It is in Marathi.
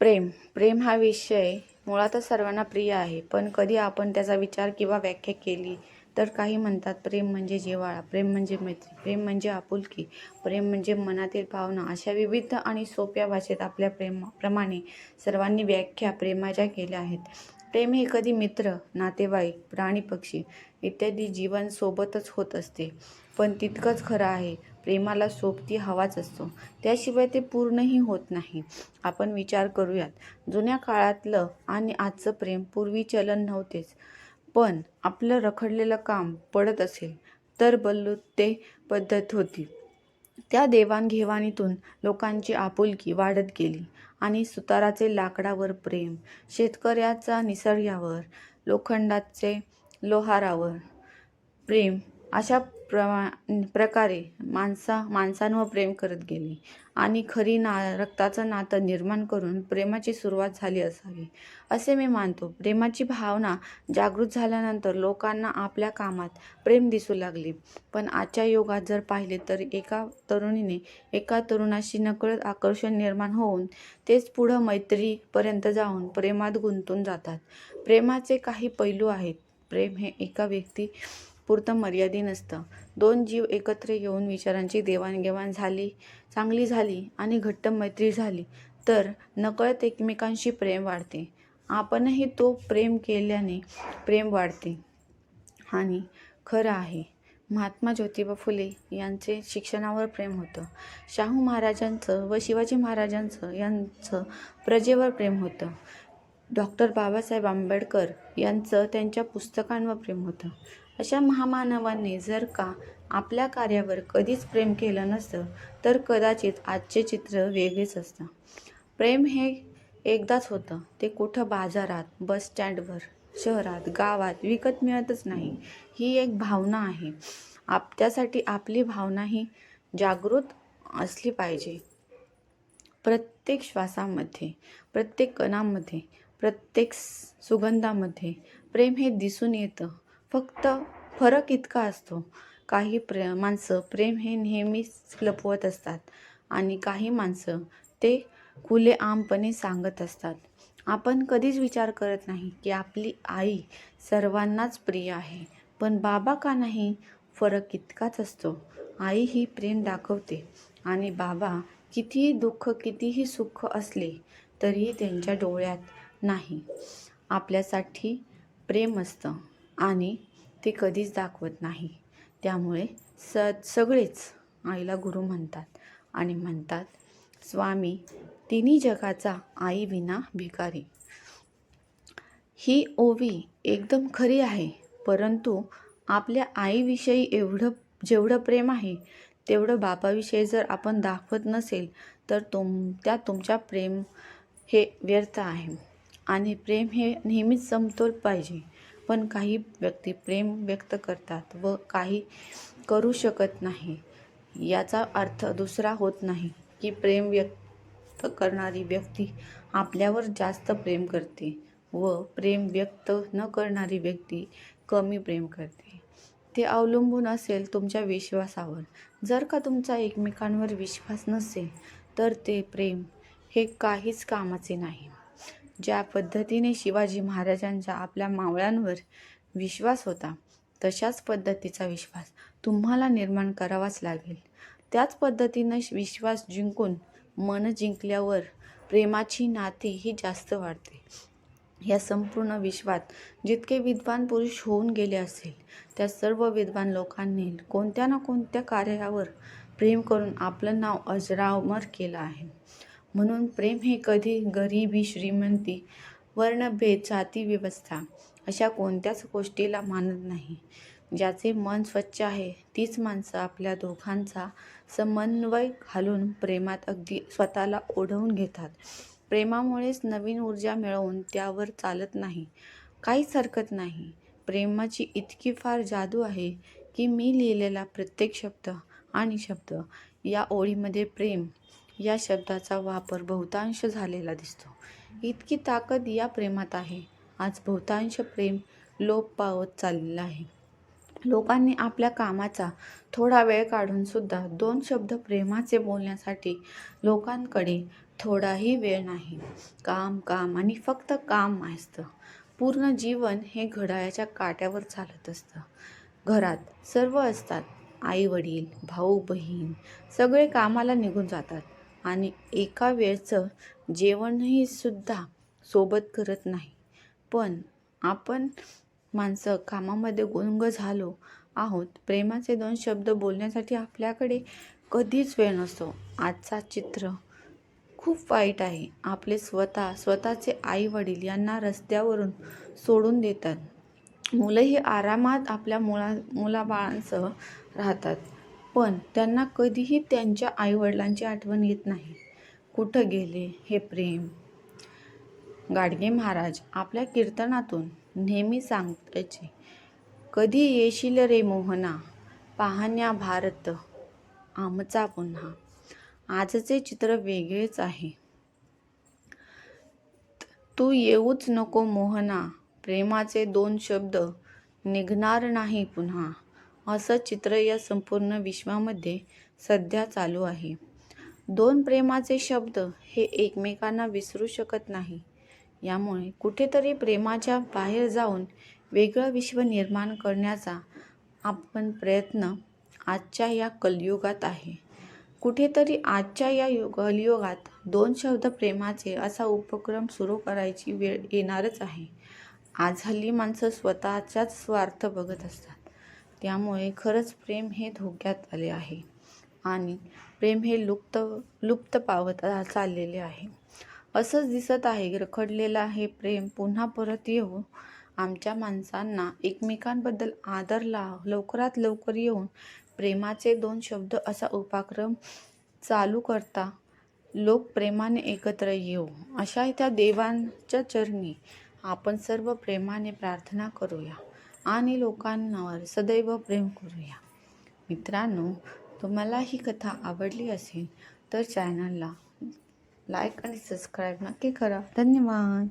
प्रेम प्रेम हा विषय मुळातच सर्वांना प्रिय आहे, पण कधी आपण त्याचा विचार किंवा व्याख्या केली तर काही म्हणतात प्रेम म्हणजे जिव्हाळा, प्रेम म्हणजे मैत्री, प्रेम म्हणजे आपुलकी, प्रेम म्हणजे मनातील भावना. अशा विविध आणि सोप्या भाषेत आपल्या प्रेमाप्रमाणे सर्वांनी व्याख्या प्रेमाच्या केल्या आहेत. प्रेम हे कधी मित्र, नातेवाईक, प्राणी, पक्षी इत्यादी जीवन सोबतच होत असते, पण तितकंच खरं आहे प्रेमाला सोबती हवाच असतो, त्याशिवाय ते पूर्णही होत नाही. आपण विचार करूयात, जुन्या काळातलं आणि आजचं प्रेम. पूर्वी चलन नव्हतेच, पण आपलं रखडलेलं काम पडत असेल तर बलुते पद्धत होती. त्या देवाणघेवाणीतून लोकांची आपुलकी वाढत गेली आणि सुताराचे लाकडावर प्रेम, शेतकऱ्याचा निसर्गावर, लोखंडाचे लोहारावर प्रेम, अशा प्रकारे माणसांवर प्रेम करत गेली आणि खरी रक्ताचं नातं निर्माण करून प्रेमाची सुरुवात झाली असावी, असे मी मानतो. प्रेमाची भावना जागृत झाल्यानंतर लोकांना आपल्या कामात प्रेम दिसू लागले. पण आजच्या युगात जर पाहिले तर एका तरुणीने एका तरुणाशी नकळत आकर्षण निर्माण होऊन तेच पुढं मैत्रीपर्यंत जाऊन प्रेमात गुंतून जातात. प्रेमाचे काही पैलू आहेत. प्रेम हे एका व्यक्तीपुरतं मर्यादित नसतं. दोन जीव एकत्र येऊन विचारांची देवाणघेवाण झाली, चांगली झाली आणि घट्ट मैत्री झाली तर नकळत एकमेकांशी प्रेम वाढते. आपणही तो प्रेम केल्याने प्रेम वाढते. आणि खरं आहे, महात्मा ज्योतिबा फुले यांचे शिक्षणावर प्रेम होतं. शाहू महाराजांचं व शिवाजी महाराजांचं यांचं प्रजेवर प्रेम होतं. बाबासाहेब आंबेडकर यांचं त्यांच्या पुस्तकांवर प्रेम होतं. अशा महामानवांनी जर का आपल्या कार्यावर कधीच प्रेम केलं नसतं तर कदाचित आजचे चित्र वेगळेच असतं. प्रेम हे एकदाच होतं, ते कुठं बाजारात, बस स्टँडवर, शहरात, गावात विकत मिळतच नाही. ही एक भावना आहे. त्यासाठी आपली भावनाही जागृत असली पाहिजे. प्रत्येक श्वासामध्ये, प्रत्येक कणामध्ये, प्रत्येक सुगंधामध्ये प्रेम हे दिसून येतं. फक्त फरक इतका असतो, काही माणसं प्रेम हे नेहमीच लपवत असतात आणि काही माणसं ते खुलेआमपणे सांगत असतात. आपण कधीच विचार करत नाही की आपली आई सर्वांनाच प्रिय आहे, पण बाबा का नाही? फरक इतकाच असतो. आई ही प्रेम दाखवते आणि बाबा कितीही दुःख, कितीही सुख असले तरीही त्यांच्या डोळ्यात नाही. आपल्यासाठी प्रेम असतं आणि ते कधीच दाखवत नाही. त्यामुळे सगळेच आईला गुरु म्हणतात आणि म्हणतात, स्वामी तिन्ही जगाचा आई विना भिकारी. ही ओवी एकदम खरी आहे, परंतु आपल्या आईविषयी जेवढं प्रेम आहे तेवढं बाबाविषयी जर आपण दाखवत नसेल तर तुमच्या प्रेम हे व्यर्थ आहे. आणि प्रेम हे नेहमीच समतोल पाहिजे. पण काही व्यक्ती प्रेम व्यक्त करतात व काही करू शकत नाही. याचा अर्थ दुसरा होत नाही की प्रेम व्यक्त करणारी व्यक्ती आपल्यावर जास्त प्रेम करते व प्रेम व्यक्त न करणारी व्यक्ती कमी प्रेम करते. ते अवलंबून असेल तुमच्या विश्वासावर. जर का तुमचा एकमेकांवर विश्वास नसेल तर ते प्रेम हे काहीच कामाचे नाही. ज्या पद्धतीने शिवाजी महाराजांचा आपल्या मावळ्यांवर विश्वास होता, तशाच पद्धतीचा विश्वास तुम्हाला निर्माण करावाच लागेल. त्याच पद्धतीनं विश्वास जिंकून मन जिंकल्यावर प्रेमाची नाती ही जास्त वाढते. या संपूर्ण विश्वात जितके विद्वान पुरुष होऊन गेले असेल, त्या सर्व विद्वान लोकांनी कोणत्या ना कोणत्या कार्यावर प्रेम करून आपलं नाव अजरामर केलं आहे. म्हणून प्रेम हे कधी गरिबी, श्रीमंती, वर्णभेद, जाती व्यवस्था अशा कोणत्याच गोष्टीला मानत नाही. ज्याचे मन स्वच्छ आहे तीच माणसं आपल्या दोघांचा समन्वय घालून प्रेमात अगदी स्वतःला ओढवून घेतात. प्रेमामुळेच नवीन ऊर्जा मिळवून त्यावर चालत नाही, काहीच हरकत नाही. प्रेमाची इतकी फार जादू आहे की मी लिहिलेला प्रत्येक शब्द आणि शब्द या ओळीमध्ये प्रेम या शब्दाचा वापर बहुतांश झालेला दिसतो. इतकी ताकद या प्रेमात आहे. आज बहुतांश प्रेम लोप पावत चाललेलं आहे. लोकांनी आपल्या कामाचा थोडा वेळ काढून सुद्धा 2 शब्द प्रेमाचे बोलण्यासाठी लोकांकडे थोडाही वेळ नाही. काम काम आणि फक्त काम असतं. पूर्ण जीवन हे घड्याळाच्या काट्यावर चालत असतं. घरात सर्व असतात. आई वडील, भाऊ बहीण सगळे कामाला निघून जातात आणि एका वेळचं जेवणही सुद्धा सोबत करत नाही. पण आपण माणसं कामामध्ये गुंग झालो आहोत. प्रेमाचे 2 शब्द बोलण्यासाठी आपल्याकडे कधीच वेळ नसतो. आजचा चित्र खूप वाईट आहे. आपले स्वतःचे आई वडील यांना रस्त्यावरून सोडून देतात. मुलंही आरामात आपल्या मुलाबाळांसह राहतात. पण त्यांना कधीही त्यांच्या आईवडिलांची आठवण येत नाही. कुठं गेले हे प्रेम? गाडगे महाराज आपल्या कीर्तनातून नेहमी सांगायचे, कधी येशील रे मोहना, पाहण्या भारत आमचा पुन्हा. आजचे चित्र वेगळेच आहे. तू येऊच नको मोहना, प्रेमाचे 2 शब्द निघणार नाही पुन्हा. असं चित्र या संपूर्ण विश्वामध्ये सध्या चालू आहे. 2 प्रेमाचे शब्द हे एकमेकांना विसरू शकत नाही. यामुळे कुठेतरी प्रेमाच्या बाहेर जाऊन वेगळं विश्व निर्माण करण्याचा आपण प्रयत्न आजच्या या कलियुगात आहे. कुठेतरी आजच्या या कलियुगात 2 शब्द प्रेमाचे असा उपक्रम सुरू करायची वेळ येणारच आहे. आज हल्ली माणसं स्वतःचाच स्वार्थ बघत असतात. त्यामुळे खरंच प्रेम हे धोक्यात आले आहे आणि प्रेम हे लुप्त पावत चाललेले आहे. असंच दिसत आहे. रखडलेलं हे प्रेम पुन्हा परत येऊ. आमच्या माणसांना एकमेकांबद्दल आदर लवकरात लवकर येऊन प्रेमाचे 2 शब्द असा उपक्रम चालू करता लोक प्रेमाने एकत्र येऊ, अशा त्या देवांच्या चरणी आपण सर्व प्रेमाने प्रार्थना करूया आणि लोकांवर सदैव प्रेम करूया. मित्रांनो, तुम्हाला ही कथा आवडली असेल तर चॅनलला लाईक आणि सबस्क्राईब नक्की करा. धन्यवाद.